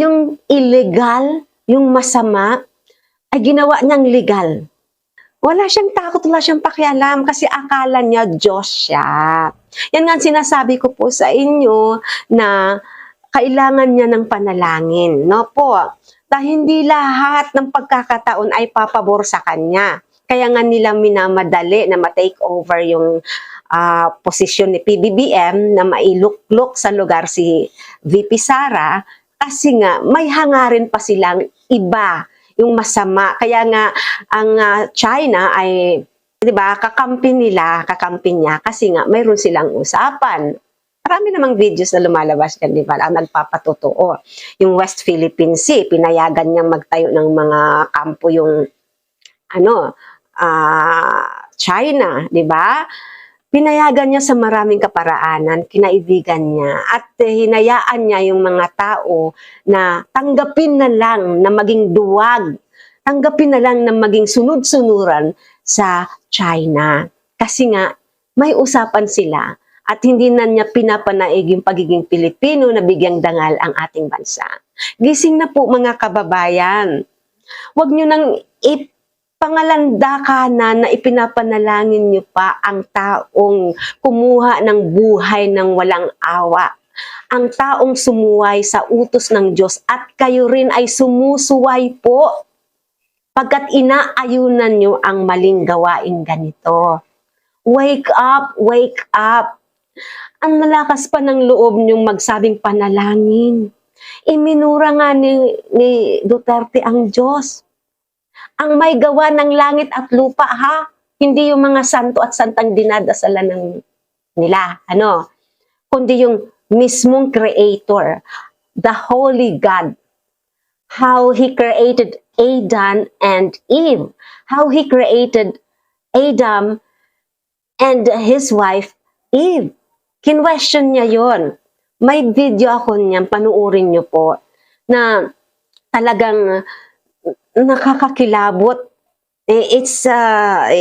yung illegal, yung masama, ay ginawa niyang legal. Wala siyang takot, wala siyang pakialam kasi akala niya Diyos siya. Yan nga sinasabi ko po sa inyo na kailangan niya ng panalangin. No po? Dahil hindi lahat ng pagkakataon ay papabor sa kanya. Kaya nga nila minamadali na ma-take over yung posisyon ni PBBM na mailuklok sa lugar si VP Sara kasi nga may hangarin pa silang iba yung masama. Kaya nga ang China ay, 'di ba, kakampi niya kasi nga mayroon silang usapan. Marami namang videos na lumalabas diyan, 'di ba? Ang nagpapatotoo. Yung West Philippine Sea, pinayagan niyang magtayo ng mga kampo yung China, 'di ba? Pinayagan niya sa maraming kaparaanan, kinaibigan niya, at hinayaan niya yung mga tao na tanggapin na lang na maging duwag, tanggapin na lang na maging sunod-sunuran sa China. Kasi nga, may usapan sila at hindi na niya pinapanaig yung pagiging Pilipino na bigyang dangal ang ating bansa. Gising na po mga kababayan. Huwag niyo nang pangalandakanan na ipinapanalangin niyo pa ang taong kumuha ng buhay ng walang awa. Ang taong sumuway sa utos ng Diyos at kayo rin ay sumusuway po pagkat inaayunan niyo ang maling gawaing ganito. Wake up, wake up. Ang malakas pa ng loob niyong magsabing panalangin. Iminura nga ni Duterte ang Diyos. Ang may gawa ng langit at lupa, ha? Hindi yung mga santo at santang dinadasalan nila, kundi yung mismong Creator, the Holy God. How He created Adam and Eve. How He created Adam and his wife, Eve. Kinwestiyon niya yon. May video ako niyan, panuorin niyo po, na talagang nakakakilabot. It's a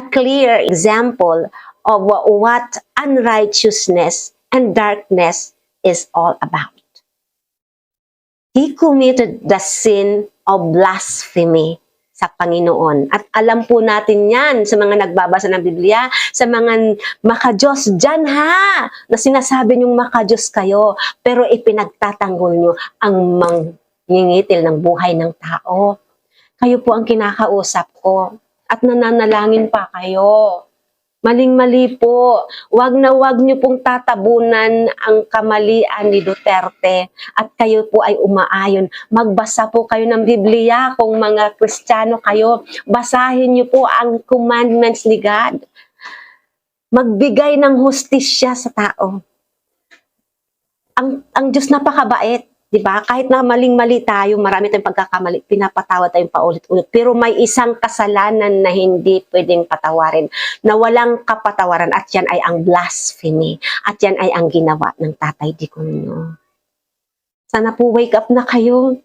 clear example of what unrighteousness and darkness is all about. He committed the sin of blasphemy sa Panginoon. At alam po natin yan sa mga nagbabasa ng Biblia, sa mga makadiyos dyan ha, na sinasabi niyong makadiyos kayo, pero ipinagtatanggol niyo ang mangingitil ng buhay ng tao. Kayo po ang kinakausap ko at nananalangin pa kayo. Maling-mali po. Wag na wag niyo pong tatabunan ang kamalian ni Duterte at kayo po ay umaayon. Magbasa po kayo ng Biblia kung mga Kristiyano kayo. Basahin niyo po ang commandments ni God. Magbigay ng hustisya sa tao. Ang Diyos napakabait. Diba? Kahit na maling-mali tayo, marami tayong pagkakamali, pinapatawad tayong paulit-ulit. Pero may isang kasalanan na hindi pwedeng patawarin, na walang kapatawaran, at yan ay ang blasphemy. At yan ay ang ginawa ng Tatay Digong. Sana po wake up na kayo.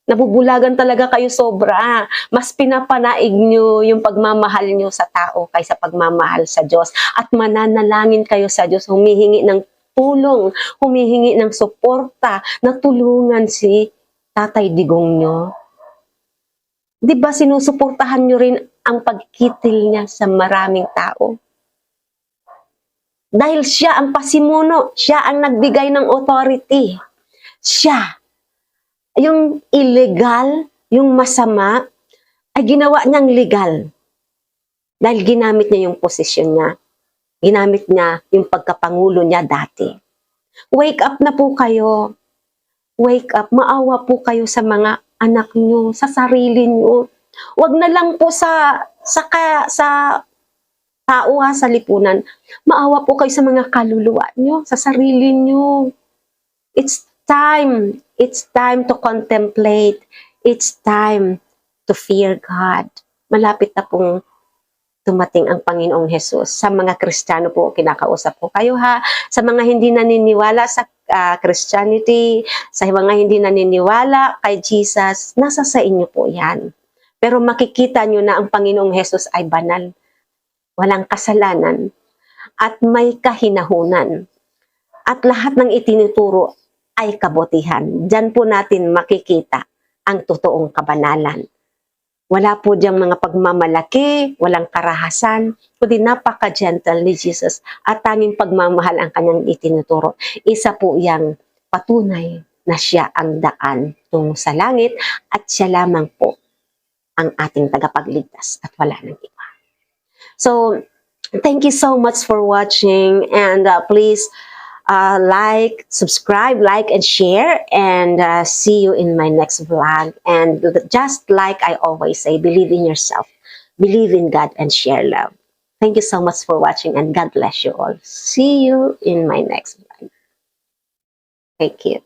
Nabubulagan talaga kayo sobra. Mas pinapanaig nyo yung pagmamahal nyo sa tao kaysa pagmamahal sa Diyos. At mananalangin kayo sa Diyos, humihingi ng tulong, humihingi ng suporta na tulungan si Tatay Digong nyo. Di ba sinusuportahan nyo rin ang pagkitil niya sa maraming tao? Dahil siya ang pasimuno, siya ang nagbigay ng authority. Siya. Yung illegal, yung masama, ay ginawa niyang legal. Dahil ginamit niya yung posisyon niya. Ginamit niya yung pagkapangulo niya dati. Wake up na po kayo. Wake up. Maawa po kayo sa mga anak niyo, sa sarili niyo. Huwag na lang po sa tao sa lipunan. Maawa po kayo sa mga kaluluwa niyo, sa sarili niyo. It's time. It's time to contemplate. It's time to fear God. Malapit na pong dumating ang Panginoong Hesus. Sa mga Kristiyano po, kinakausap ko kayo ha. Sa mga hindi naniniwala sa Christianity, sa mga hindi naniniwala kay Jesus, nasa sa inyo po yan. Pero makikita nyo na ang Panginoong Hesus ay banal, walang kasalanan, at may kahinahunan. At lahat ng itinuturo ay kabutihan. Diyan po natin makikita ang totoong kabanalan. Wala po diyang mga pagmamalaki, walang karahasan, kundi napaka-gentle ni Jesus at tanging pagmamahal ang kanyang itinuturo. Isa po yang patunay na siya ang daan tungo sa langit at siya lamang po ang ating tagapagligtas at wala nang iba. So, thank you so much for watching, and please subscribe, like, and share, and see you in my next vlog. And just like I always say, believe in yourself, believe in God, and share love. Thank you so much for watching, and God bless you all. See you in my next vlog. Thank you.